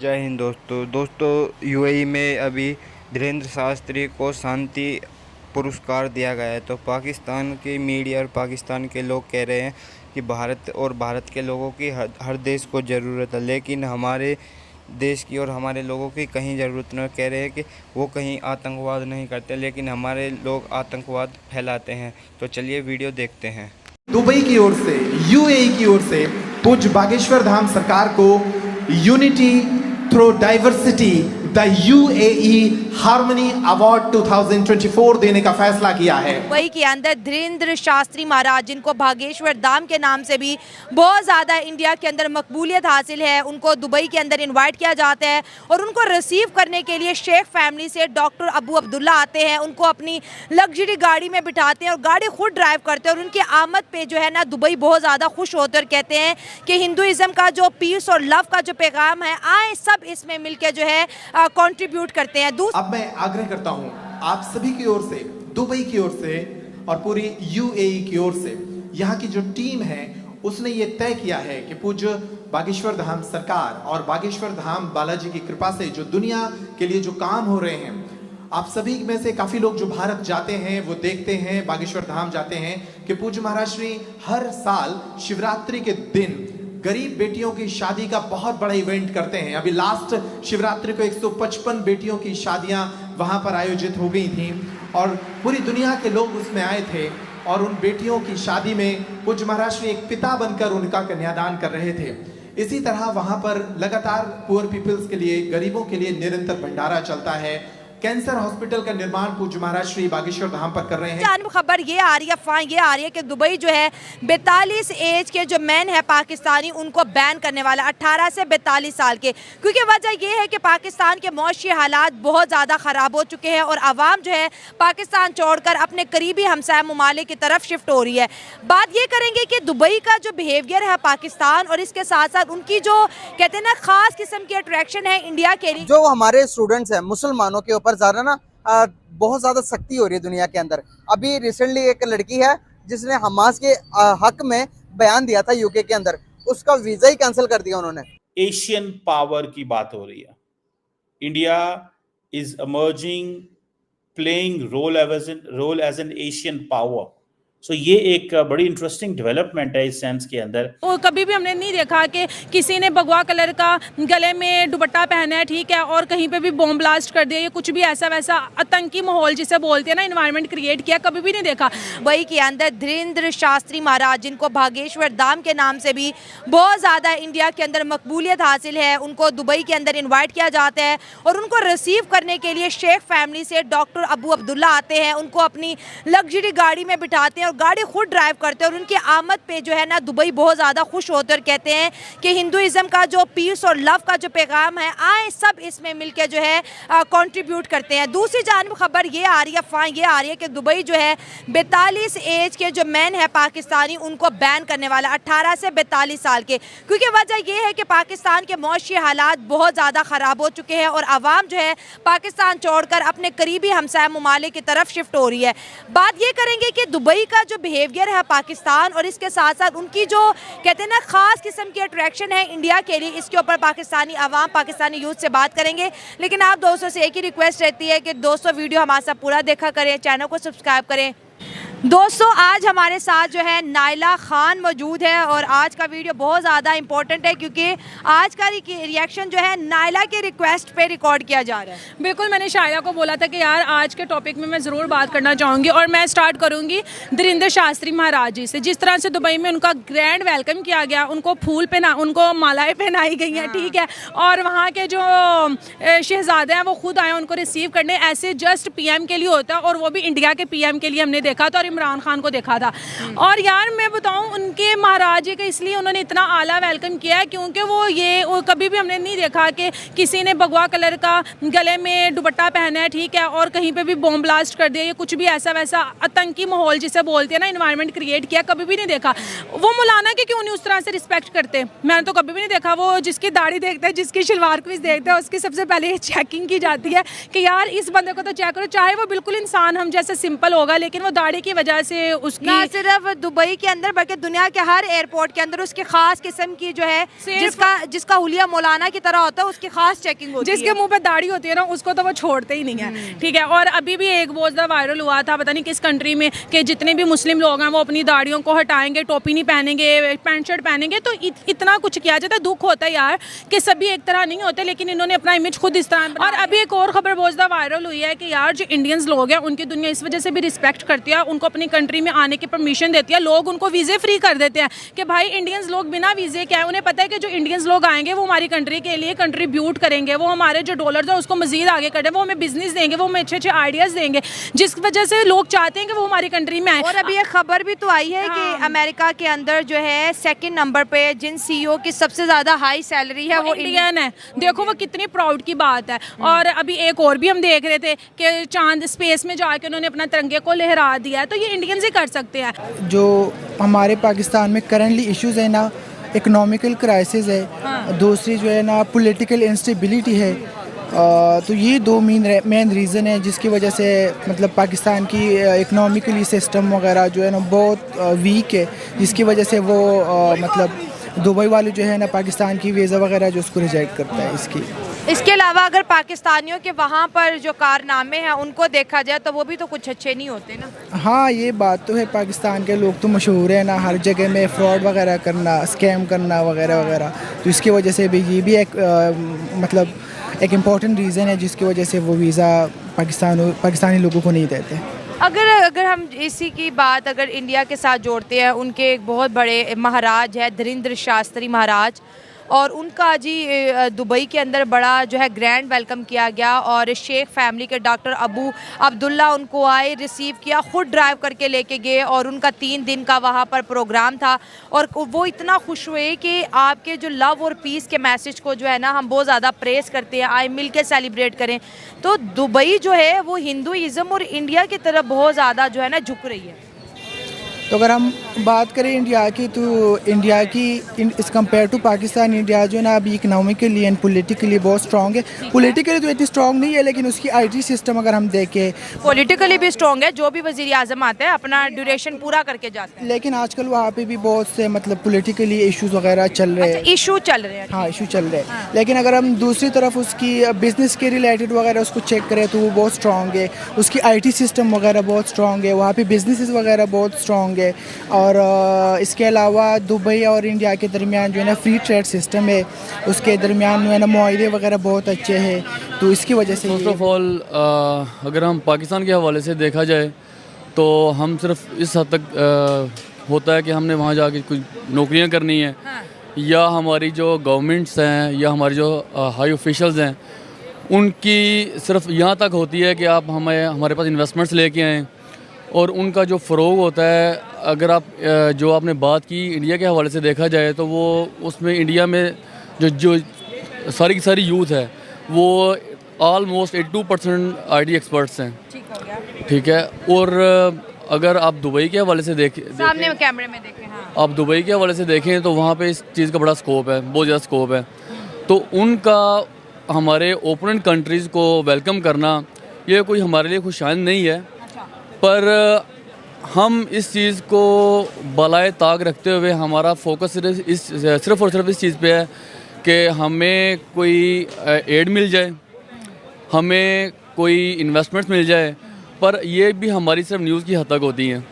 जय हिंद दोस्तों यूएई में अभी धीरेन्द्र शास्त्री को शांति पुरस्कार दिया गया है। तो पाकिस्तान की मीडिया और पाकिस्तान के लोग कह रहे हैं कि भारत के लोगों की हर देश को ज़रूरत है, लेकिन हमारे देश की और हमारे लोगों की कहीं ज़रूरत नहीं। कह रहे हैं कि वो कहीं आतंकवाद नहीं करते, लेकिन हमारे लोग आतंकवाद फैलाते हैं। तो चलिए वीडियो देखते हैं। दुबई की ओर से, यूएई की ओर से पूज्य बागेश्वर धाम सरकार को unity through diversity the UAE harmony award 2024 देने का फैसला किया है। दुबई के अंदर धीरेन्द्र शास्त्री महाराज, जिनको बागेश्वर धाम के नाम से भी बहुत ज़्यादा इंडिया के अंदर मकबूलियत हासिल है, उनको दुबई के अंदर इनवाइट किया जाता है और उनको रिसीव करने के लिए शेख फैमिली से डॉक्टर अबू अब्दुल्ला आते हैं। उनको अपनी लग्जरी गाड़ी में बिठाते हैं और गाड़ी खुद ड्राइव करते हैं और उनकी आमद पे जो है ना दुबई बहुत ज़्यादा खुश होते हैं और कहते हैं कि हिंदुज़म का जो पीस और लव का जो पैगाम है, आए सब इसमें मिलकर जो है कंट्रीब्यूट करते हैं। अब मैं आग्रह करता हूं आप सभी की ओर से, दुबई की ओर से और पूरी यूएई की ओर से, यहाँ की जो टीम है उसने ये तय किया है कि पूज्य बागेश्वर धाम सरकार और बागेश्वर धाम बालाजी की कृपा से जो दुनिया के लिए जो काम हो रहे हैं, आप सभी में से काफी लोग जो भारत जाते हैं वो देखते हैं, बागेश्वर धाम जाते हैं कि पूज्य महाराज श्री हर साल शिवरात्रि के दिन गरीब बेटियों की शादी का बहुत बड़ा इवेंट करते हैं। अभी लास्ट शिवरात्रि को 155 बेटियों की शादियां वहां पर आयोजित हो गई थी और पूरी दुनिया के लोग उसमें आए थे और उन बेटियों की शादी में पूज्य महाराज श्री एक पिता बनकर उनका कन्यादान कर रहे थे। इसी तरह वहां पर लगातार पुअर पीपल्स के लिए, गरीबों के लिए निरंतर भंडारा चलता है। कैंसर हॉस्पिटल का निर्माण पूज्य महाराज श्री बागेश्वर धाम पर कर रहे हैं। जानब खबर ये आ रही है, अफवाह ये आ रही है कि दुबई जो है 42 एज के जो मैन है पाकिस्तानी, उनको बैन करने वाला 18 से 42 साल के, क्योंकि वजह ये है कि पाकिस्तान के मौशी हालात बहुत ज़्यादा ख़राब हो चुके हैं और आवाम जो है पाकिस्तान छोड़कर अपने करीबी हमसाया ममालिक की तरफ शिफ्ट हो रही है। बात ये करेंगे कि दुबई का जो बिहेवियर है पाकिस्तान और इसके साथ साथ उनकी जो कहते हैं ना ख़ास किस्म की अट्रैक्शन है इंडिया के लिए। जो हमारे स्टूडेंट्स हैं मुसलमानों के ऊपर ज्यादा ना बहुत ज्यादा सख्ती हो रही है दुनिया के अंदर। अभी रिसेंटली एक लड़की है जिसने हमास के हक में बयान दिया था यूके के अंदर, उसका वीजा ही कैंसिल कर दिया उन्होंने। एशियन पावर की बात हो रही है। India is emerging, playing role as an Asian power. So ये एक बड़ी इंटरेस्टिंग डेवलपमेंट है इस सेंस के अंदर। और कभी भी हमने नहीं देखा कि किसी ने भगवा कलर का गले में दुपट्टा पहना है, ठीक है, और कहीं पे भी बॉम्ब ब्लास्ट कर दिया या कुछ भी ऐसा वैसा आतंकी माहौल जिसे बोलते हैं ना, एनवायरनमेंट क्रिएट किया, कभी भी नहीं देखा। दुबई के अंदर धीरेन्द्र शास्त्री महाराज, जिनको बागेश्वर धाम के नाम से भी बहुत ज़्यादा इंडिया के अंदर मकबूलियत हासिल है, उनको दुबई के अंदर इन्वाइट किया जाता है और उनको रिसीव करने के लिए शेख फैमिली से डॉक्टर अबू अब्दुल्ला आते हैं। उनको अपनी लग्जरी गाड़ी में बिठाते हैं और गाड़ी खुद ड्राइव करते हैं और उनकी आमद पे जो है ना दुबई बहुत ज़्यादा खुश होते और कहते हैं कि हिंदुज़म का जो पीस और लव का जो पैगाम है, आए सब इसमें मिलकर जो है कंट्रीब्यूट करते हैं। दूसरी जानब खबर ये आ रही है, अफवाह ये आ रही है कि दुबई जो है 42 एज के जो मैन है पाकिस्तानी, उनको बैन करने वाला 18 से 42 साल के, क्योंकि वजह ये है कि पाकिस्तान के मौशी हालात बहुत ज़्यादा ख़राब हो चुके हैं और आवाम जो है पाकिस्तान छोड़कर अपने करीबी हमसाया ममालिक की तरफ शिफ्ट हो रही है। बात ये करेंगे कि दुबई का जो बिहेवियर है पाकिस्तान और इसके साथ साथ उनकी जो कहते हैं ना ख़ास किस्म की अट्रैक्शन है इंडिया के लिए, इसके ऊपर पाकिस्तानी आवाम, पाकिस्तानी यूथ से बात करेंगे। लेकिन आप दोस्तों से एक ही रिक्वेस्ट रहती है कि दोस्तों वीडियो हमारे साथ पूरा देखा करें, चैनल को सब्सक्राइब करें। दोस्तों आज हमारे साथ जो है नाइला खान मौजूद है और आज का वीडियो बहुत ज़्यादा इंपॉर्टेंट है क्योंकि आज का रिएक्शन जो है नाइला के रिक्वेस्ट पे रिकॉर्ड किया जा रहा है। बिल्कुल, मैंने शायरा को बोला था कि यार आज के टॉपिक में मैं ज़रूर बात करना चाहूँगी और मैं स्टार्ट करूँगी धीरेन्द्र शास्त्री महाराज जी से। जिस तरह से दुबई में उनका ग्रैंड वेलकम किया गया, उनको उनको मालाएँ पहनाई गई हैं, ठीक है, और वहाँ के जो शहजादे हैं वो खुद आए उनको रिसीव करने। ऐसे जस्ट PM के लिए होता है और वो भी इंडिया के PM के लिए हमने देखा था और इमरान खान को देखा था। और यार मैं बताऊं, उनके महाराज जी के इसलिए उन्होंने इतना आला वेलकम किया है क्योंकि वो कभी भी हमने नहीं देखा कि किसी ने भगवा कलर का गले में दुपट्टा पहना है, ठीक है, और कहीं पे भी बॉम्ब ब्लास्ट कर दिया या कुछ भी ऐसा वैसा आतंकी माहौल जिसे बोलते हैं ना, एनवायरनमेंट क्रिएट किया, कभी भी नहीं देखा। वो मौलाना की क्यों नहीं उस तरह से रिस्पेक्ट करते, मैंने तो कभी भी नहीं देखा। वो जिसकी दाढ़ी देखते हैं, जिसकी शलवार कमीज देखते हैं, उसकी सबसे पहले चेकिंग की जाती है कि यार इस बंदे को तो चेक करो, चाहे वो बिल्कुल इंसान हम जैसे सिंपल होगा, लेकिन वो दाढ़ी की वजह से उसकी ना सिर्फ दुबई के अंदर बल्कि दुनिया के हर एयरपोर्ट के अंदर उसकी खास किस्म की जो है जिसका हुलिया मौलाना की तरह होता है उसकी खास चेकिंग होती है। जिसके मुंह पे दाढ़ी होती है ना उसको तो वो छोड़ते ही नहीं है, ठीक है। और अभी भी एक बहुत ज़्यादा वायरल हुआ था, पता नहीं किस कंट्री में, कि जितने भी मुस्लिम लोग हैं वो अपनी दाढ़ियों को हटाएंगे, टोपी नहीं पहनेंगे, पैंट शर्ट पहनेंगे। तो इतना कुछ किया जाता है। दुख होता है यार कि सभी एक तरह नहीं होते, लेकिन इन्होंने अपना इमेज खुद इस तरह। और अभी एक और खबर बहुत ज़्यादा वायरल हुई है कि यार जो इंडियंस लोग हैं उनकी दुनिया इस वजह से भी रिस्पेक्ट करती है, उनको अपनी कंट्री में आने की परमिशन देती है, लोग उनको वीज़े फ्री कर देते हैं कि भाई इंडियंस लोग बिना वीज़े के आए। उन्हें पता है कि जो इंडियंस लोग आएंगे वो हमारी कंट्री के लिए कंट्रीब्यूट करेंगे, वो हमारे जो डॉलर्स हैं उसको मजीद आगे करें, वो हमें बिजनेस देंगे, वो हमें अच्छे अच्छे आइडियाज़ देंगे, जिस वजह से लोग चाहते हैं कि वो हमारी कंट्री में आए। और अभी एक खबर भी तो आई है कि अमेरिका के अंदर जो है सेकंड नंबर पे जिन सीईओ की सबसे ज़्यादा हाई सैलरी है वो इंडियन है। देखो वो कितनी प्राउड की बात है। और अभी एक और भी हम देख रहे थे कि चांद स्पेस में जाके उन्होंने अपना तिरंगे को लहरा दिया है, तो ये इंडियंस ही कर सकते हैं। जो हमारे पाकिस्तान में करंटली इश्यूज है ना, इकोनॉमिकल क्राइसिस है, दूसरी जो है ना पॉलिटिकल इंस्टेबिलिटी है। तो ये दो मेन रीज़न है जिसकी वजह से मतलब पाकिस्तान की इकोनॉमिकली सिस्टम वगैरह जो है ना बहुत वीक है, जिसकी वजह से वो मतलब दुबई वाले जो है ना पाकिस्तान की वीज़ा वगैरह जो उसको रिजेक्ट करता है। इसके अलावा अगर पाकिस्तानियों के वहाँ पर जो कारनामे हैं उनको देखा जाए तो वो भी तो कुछ अच्छे नहीं होते ना। हाँ ये बात तो है, पाकिस्तान के लोग तो मशहूर है ना हर जगह में फ्रॉड वगैरह करना, स्कैम करना वगैरह वगैरह। तो इसकी वजह से भी ये भी एक मतलब एक इम्पॉर्टेंट रीज़न है जिसकी वजह से वो वीज़ा पाकिस्तानी लोगों को नहीं देते। अगर हम इसी की बात अगर इंडिया के साथ जोड़ते हैं, उनके एक बहुत बड़े महाराज है धीरेंद्र शास्त्री महाराज, और उनका जी दुबई के अंदर बड़ा जो है ग्रैंड वेलकम किया गया और शेख फैमिली के डॉक्टर अबू अब्दुल्ला उनको आए, रिसीव किया, ख़ुद ड्राइव करके लेके गए और उनका 3 दिन का वहाँ पर प्रोग्राम था। और वो इतना खुश हुए कि आपके जो लव और पीस के मैसेज को जो है ना हम बहुत ज़्यादा प्रेस करते हैं, आए मिल के सेलिब्रेट करें। तो दुबई जो है वो हिंदुइज़्म और इंडिया की तरफ बहुत ज़्यादा जो है ना झुक रही है। तो अगर हम बात करें इंडिया की, तो इंडिया की इस कंपेयर टू पाकिस्तान, इंडिया जो है ना अभी इकनॉमिकली एंड पॉलिटिकली बहुत स्ट्रॉन्ग है। पॉलिटिकली तो इतनी स्ट्रॉन्ग नहीं है, लेकिन उसकी आईटी सिस्टम अगर हम देखें, पॉलिटिकली भी स्ट्रॉन्ग है। जो भी वज़ीर आज़म आते हैं अपना ड्यूरेशन पूरा करके जाते हैं, लेकिन आजकल वहाँ पे भी बहुत से मतलब पॉलिटिकली इश्यूज वगैरह चल रहे हैं। इशू चल रहे हैं। हाँ इशू चल रहे हैं। लेकिन अगर हम दूसरी तरफ उसकी बिजनेस के रिलेटेड वगैरह उसको चेक करें तो वो बहुत स्ट्रॉन्ग है, उसकी आईटी सिस्टम वगैरह बहुत स्ट्रॉन्ग है, वहाँ पे बिजनेसेस वगैरह बहुत स्ट्रॉन्ग है। और इसके अलावा दुबई और इंडिया के दरमियान जो है ना फ्री ट्रेड सिस्टम है, उसके दरमियान जो है ना मुआहदे वगैरह बहुत अच्छे हैं। तो इसकी वजह से फर्स्ट ऑफ ऑल अगर हम पाकिस्तान के हवाले से देखा जाए तो हम सिर्फ इस हद तक होता है कि हमने वहाँ जाके कुछ नौकरियाँ करनी है, या हमारी जो गवर्नमेंट्स हैं या हमारे जो हाई ऑफिशियल्स हैं उनकी सिर्फ यहाँ तक होती है कि आप हमारे पास इन्वेस्टमेंट्स लेके आएँ, और उनका जो फ़रोग होता है। अगर आप जो आपने बात की इंडिया के हवाले से देखा जाए तो वो उसमें इंडिया में जो सारी की सारी यूथ है वो ऑलमोस्ट 82% IT एक्सपर्ट्स हैं, ठीक है। और अगर आप दुबई के हवाले से सामने कैमरे में देखें, हाँ। आप दुबई के हवाले से देखें तो वहाँ पे इस चीज़ का बड़ा स्कोप है, बहुत ज़्यादा स्कोप है। तो उनका हमारे ओपोनेंट कंट्रीज़ को वेलकम करना ये कोई हमारे लिए खुशाइन नहीं है, पर हम इस चीज़ को बलाए ताक रखते हुए हमारा फोकस सिर्फ और सिर्फ इस चीज़ पे है कि हमें कोई एड मिल जाए, हमें कोई इन्वेस्टमेंट्स मिल जाए, पर ये भी हमारी सिर्फ न्यूज़ की हद तक होती हैं।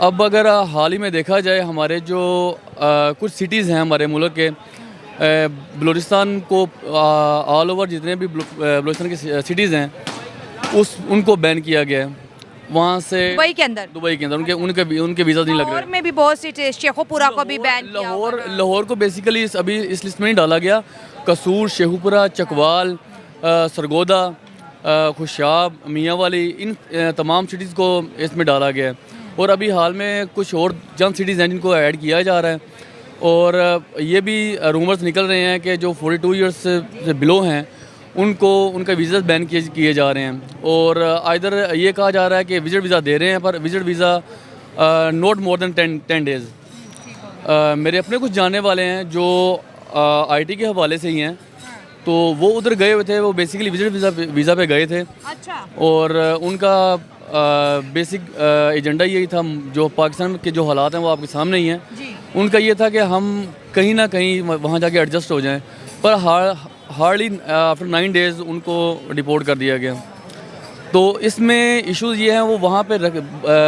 अब अगर हाल ही में देखा जाए हमारे जो कुछ सिटीज़ हैं हमारे मुल्क के, बलूचिस्तान को ऑल ओवर जितने भी बलूचिस्तान की सिटीज़ हैं उनको बैन किया गया है वहाँ से। दुबई के अंदर उनके वीज़ा नहीं लग रहे। लाहौर में भी बहुत सी शेखुपुरा को भी बैन किया। लाहौर को बेसिकली अभी इस लिस्ट में नहीं डाला गया। कसूर, शेखुपुरा, चकवाल, सरगोदा, खुशाब, मियाँ वाली, इन तमाम सिटीज़ को इसमें डाला गया है। और अभी हाल में कुछ और चंद सिटीज़ हैं जिनको ऐड किया जा रहा है, और ये भी रूमर्स निकल रहे हैं कि जो 42 ईयर्स से बिलो हैं उनका वीज़ा बैन किए जा रहे हैं। और इधर ये कहा जा रहा है कि विजिट वीज़ा दे रहे हैं, पर visit visa not more than 10 days. मेरे अपने कुछ जानने वाले हैं जो IT के हवाले से ही हैं, तो वो उधर गए हुए थे, वो बेसिकली विजिट वीज़ा पे गए थे। अच्छा। और उनका बेसिक एजेंडा यही था। जो पाकिस्तान के जो हालात हैं वो आपके सामने ही हैं। उनका ये था कि हम कहीं ना कहीं वहाँ जाके एडजस्ट हो जाएं, पर हार्डली आफ्टर 9 डेज़ उनको डिपोर्ट कर दिया गया। तो इसमें इश्यूज़ ये हैं, वो वहाँ पे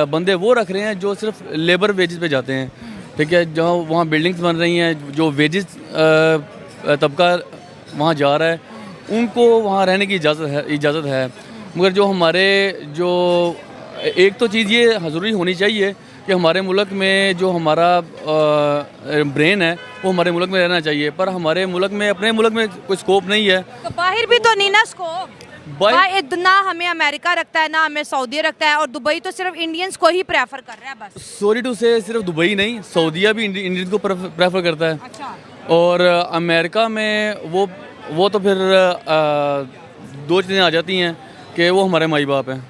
बंदे वो रख रहे हैं जो सिर्फ लेबर वेजेस पे जाते हैं, ठीक है। जहाँ वहाँ बिल्डिंग्स बन रही हैं, जो वेजेस तबका वहाँ जा रहा है, उनको वहाँ रहने की इजाज़त है। मगर जो हमारे जो एक तो चीज़ ये ज़रूरी होनी चाहिए कि हमारे मुल्क में जो हमारा ब्रेन है वो हमारे मुल्क में रहना चाहिए, पर हमारे मुल्क में, अपने मुल्क में कोई स्कोप नहीं है। तो बाहर भी तो नहीं ना स्कोप, ना हमें अमेरिका रखता है ना हमें सऊदी रखता है, और दुबई तो सिर्फ इंडियंस को ही प्रेफर कर रहा है बस। सॉरी टू से, सिर्फ दुबई नहीं, सऊदीया भी इंडियंस को प्रेफर करता है। अच्छा। और अमेरिका में वो तो फिर 2 चीज़ें आ जाती हैं कि वो हमारे माई बाप हैं।